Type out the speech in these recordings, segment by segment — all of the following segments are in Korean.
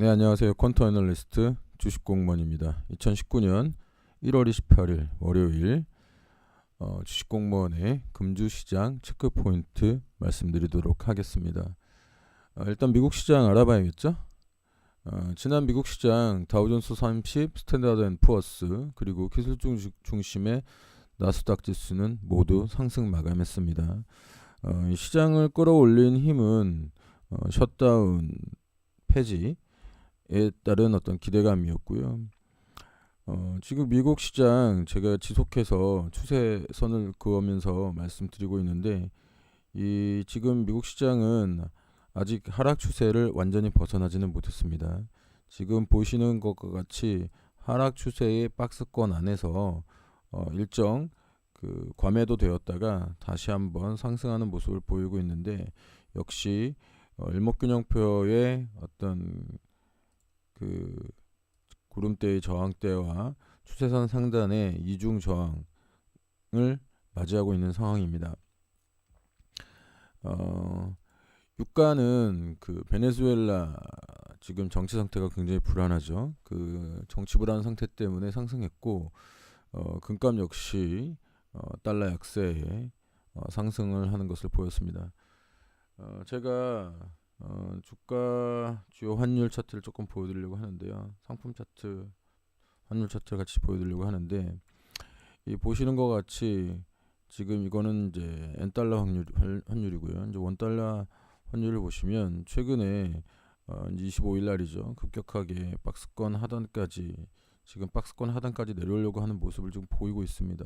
네, 안녕하세요. 퀀터 애널리스트 주식공무원입니다. 2019년 1월 28일 월요일 주식공무원의 금주시장 체크포인트 말씀드리도록 하겠습니다. 일단 미국 시장 알아봐야겠죠? 지난 미국 시장 다우존스 30, 스탠다드 앤 푸어스 그리고 기술 중심의 나스닥 지수는 모두 상승 마감했습니다. 이 시장을 끌어올린 힘은 셧다운 폐지에 따른 어떤 기대감이었고요. 지금 미국 시장 제가 지속해서 추세선을 그으면서 말씀드리고 있는데 이 지금 미국 시장은 아직 하락 추세를 완전히 벗어나지는 못했습니다. 지금 보시는 것과 같이 하락 추세의 박스권 안에서 일정 과매도 되었다가 다시 한번 상승하는 모습을 보이고 있는데 역시 일목균형표의 어떤 구름대의 저항대와 추세선 상단의 이중 저항을 맞이하고 있는 상황입니다. 유가는 베네수엘라 지금 정치 상태가 굉장히 불안하죠. 정치 불안 상태 때문에 상승했고 금값 역시 달러 약세에 상승을 하는 것을 보였습니다. 제가 주가 주요 환율 차트를 조금 보여드리려고 하는데요. 상품 차트, 환율 차트를 같이 보여드리려고 하는데 이 보시는 것 같이 지금 이거는 이제 엔달러 환율이고요. 이제 원달러 환율을 보시면 최근에 이제 25일 날이죠. 급격하게 박스권 하단까지 지금 박스권 하단까지 내려오려고 하는 모습을 지금 보이고 있습니다.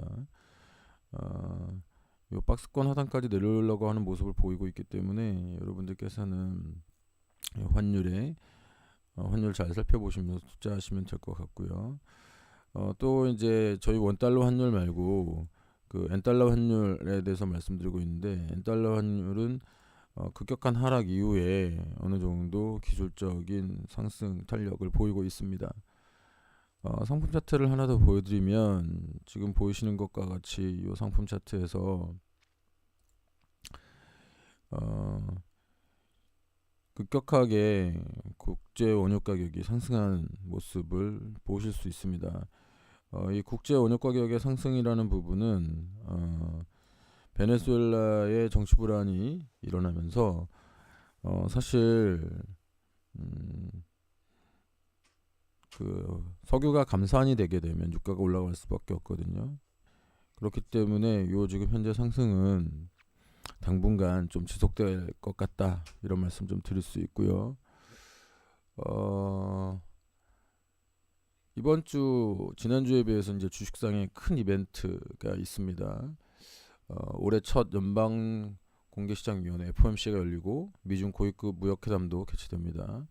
이 박스권 하단까지 내려오려고 하는 모습을 보이고 있기 때문에 여러분들께서는 환율 잘 살펴보시면서 투자하시면 될 것 같고요. 또 이제 저희 원달러 환율 말고 엔달러 환율에 대해서 말씀드리고 있는데 엔달러 환율은 급격한 하락 이후에 어느 정도 기술적인 상승 탄력을 보이고 있습니다. 상품 차트를 하나 더 보여드리면 지금 보이시는 것과 같이 이 상품 차트에서 급격하게 국제 원유 가격이 상승하는 모습을 보실 수 있습니다. 이 국제 원유 가격의 상승이라는 부분은 베네수엘라의 정치 불안이 일어나면서 사실 석유가 감산이 되게 되면 유가가 올라갈 수밖에 없거든요. 그렇기 때문에 요 지금 현재 상승은 당분간 좀 지속될 것 같다 이런 말씀 좀 드릴 수 있고요. 이번 주 지난주에 비해서 이제 주식상에 큰 이벤트가 있습니다. 올해 첫 연방 공개시장위원회 FOMC가 열리고 미중 고위급 무역회담도 개최됩니다.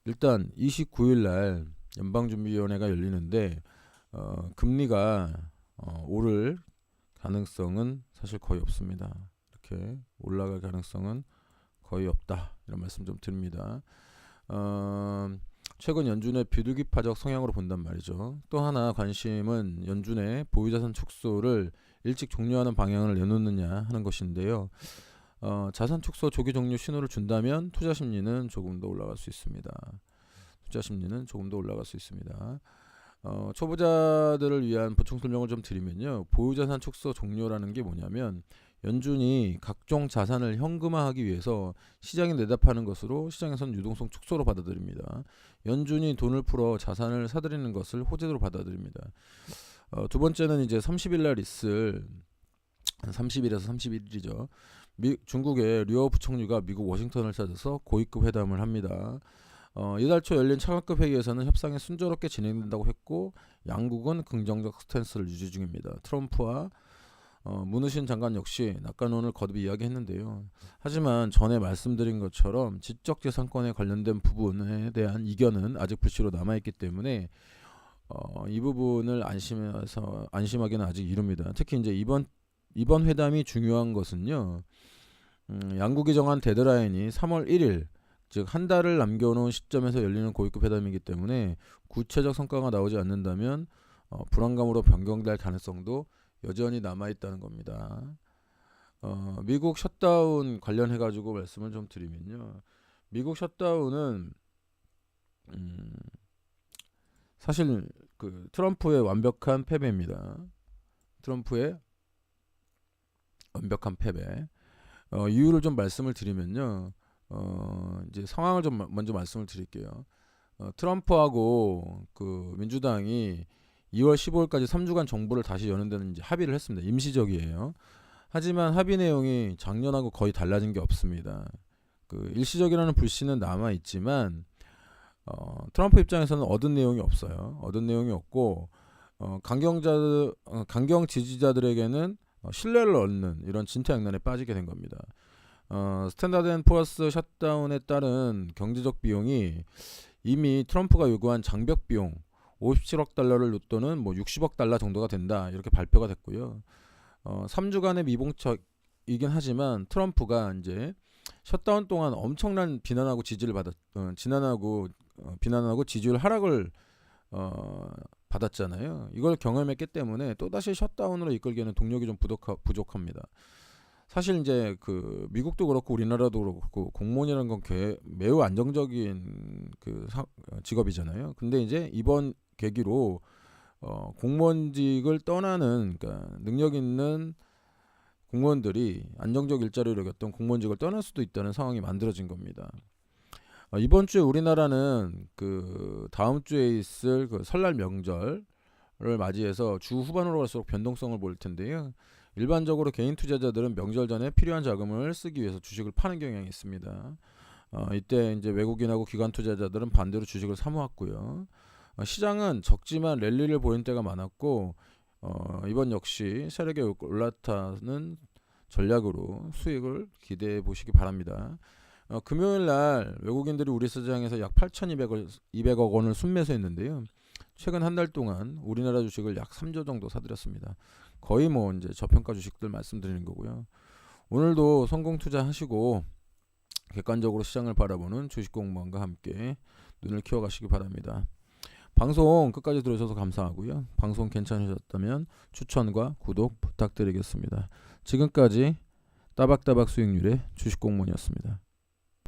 일단 29일 날 연방준비위원회가 열리는데 금리가 오를 가능성은 사실 거의 없습니다. 이렇게 올라갈 가능성은 거의 없다 이런 말씀 좀 드립니다. 최근 연준의 비둘기파적 성향으로 본단 말이죠. 또 하나 관심은 연준의 보유자산 축소를 일찍 종료하는 방향을 내놓느냐 하는 것인데요. 자산 축소 조기 종료 신호를 준다면 투자 심리는 조금 더 올라갈 수 있습니다. 초보자들을 위한 보충 설명을 좀 드리면요. 보유자산 축소 종료라는 게 뭐냐면 연준이 각종 자산을 현금화하기 위해서 시장에 내다파는 것으로 시장에서는 유동성 축소로 받아들입니다. 연준이 돈을 풀어 자산을 사들이는 것을 호재로 받아들입니다. 두 번째는 이제 30일 날 있을 30일에서 31일이죠. 중국의 류어 부총리가 미국 워싱턴을 찾아서 고위급 회담을 합니다. 이달 초 열린 차관급 회의에서는 협상이 순조롭게 진행된다고 했고 양국은 긍정적 스탠스를 유지 중입니다. 트럼프와 문우신 장관 역시 낙관론을 거듭 이야기했는데요. 하지만 전에 말씀드린 것처럼 지적재산권에 관련된 부분에 대한 이견은 아직 불씨로 남아있기 때문에 이 부분을 안심하기는 아직 이릅니다. 특히 이제 이번 회담이 중요한 것은요. 양국이 정한 데드라인이 3월 1일 즉 한 달을 남겨놓은 시점에서 열리는 고위급 회담이기 때문에 구체적 성과가 나오지 않는다면 불안감으로 변경될 가능성도 여전히 남아있다는 겁니다. 미국 셧다운 관련해가지고 말씀을 좀 드리면요. 미국 셧다운은 음, 사실 그 트럼프의 완벽한 패배입니다. 트럼프의 완벽한 패배. 이유를 좀 말씀을 드리면요. 이제 상황을 좀 먼저 말씀을 드릴게요. 트럼프하고 그 민주당이 2월 15일까지 3주간 정부를 다시 여는 데는 이제 합의를 했습니다. 임시적이에요. 하지만 합의 내용이 작년하고 거의 달라진 게 없습니다. 그 일시적이라는 불씨는 남아 있지만 트럼프 입장에서는 얻은 내용이 없어요. 얻은 내용이 없고 강경 지지자들에게는 신뢰를 얻는 이런 진퇴양난에 빠지게 된 겁니다. 스탠다드 앤 푸어스 셧다운에 따른 경제적 비용이 이미 트럼프가 요구한 장벽 비용 57억 달러를 또는 뭐 60억 달러 정도가 된다 이렇게 발표가 됐고요. 3주간의 미봉책이긴 하지만 트럼프가 이제 셧다운 동안 엄청난 비난하고 지지를 비난하고 지지율 하락을 받았잖아요. 이걸 경험했기 때문에 또다시 셧다운으로 이끌기에는 동력이 좀 부족합니다. 사실 이제 그 미국도 그렇고 우리나라도 그렇고 공무원이라는 건 매우 안정적인 그 직업이잖아요. 근데 이제 이번 계기로 공무원직을 떠나는 그러니까 능력 있는 공무원들이 안정적 일자리를 여겼던 공무원직을 떠날 수도 있다는 상황이 만들어진 겁니다. 이번 주에 우리나라는 그 다음 주에 있을 그 설날 명절을 맞이해서 주 후반으로 갈수록 변동성을 보일 텐데요. 일반적으로 개인 투자자들은 명절 전에 필요한 자금을 쓰기 위해서 주식을 파는 경향이 있습니다. 이때 이제 외국인하고 기관 투자자들은 반대로 주식을 사모았고요. 시장은 적지만 랠리를 보인 때가 많았고 이번 역시 세력에 올라타는 전략으로 수익을 기대해 보시기 바랍니다. 금요일 날 외국인들이 우리 시장에서 약 8,200억 원을 순매수했는데요. 최근 한 달 동안 우리나라 주식을 약 3조 정도 사들였습니다. 거의 뭐 이제 저평가 주식들 말씀드리는 거고요. 오늘도 성공 투자하시고 객관적으로 시장을 바라보는 주식 공부원과 함께 눈을 키워가시기 바랍니다. 방송 끝까지 들으셔서 감사하고요. 방송 괜찮으셨다면 추천과 구독 부탁드리겠습니다. 지금까지 따박따박 수익률의 주식 공무원이었습니다.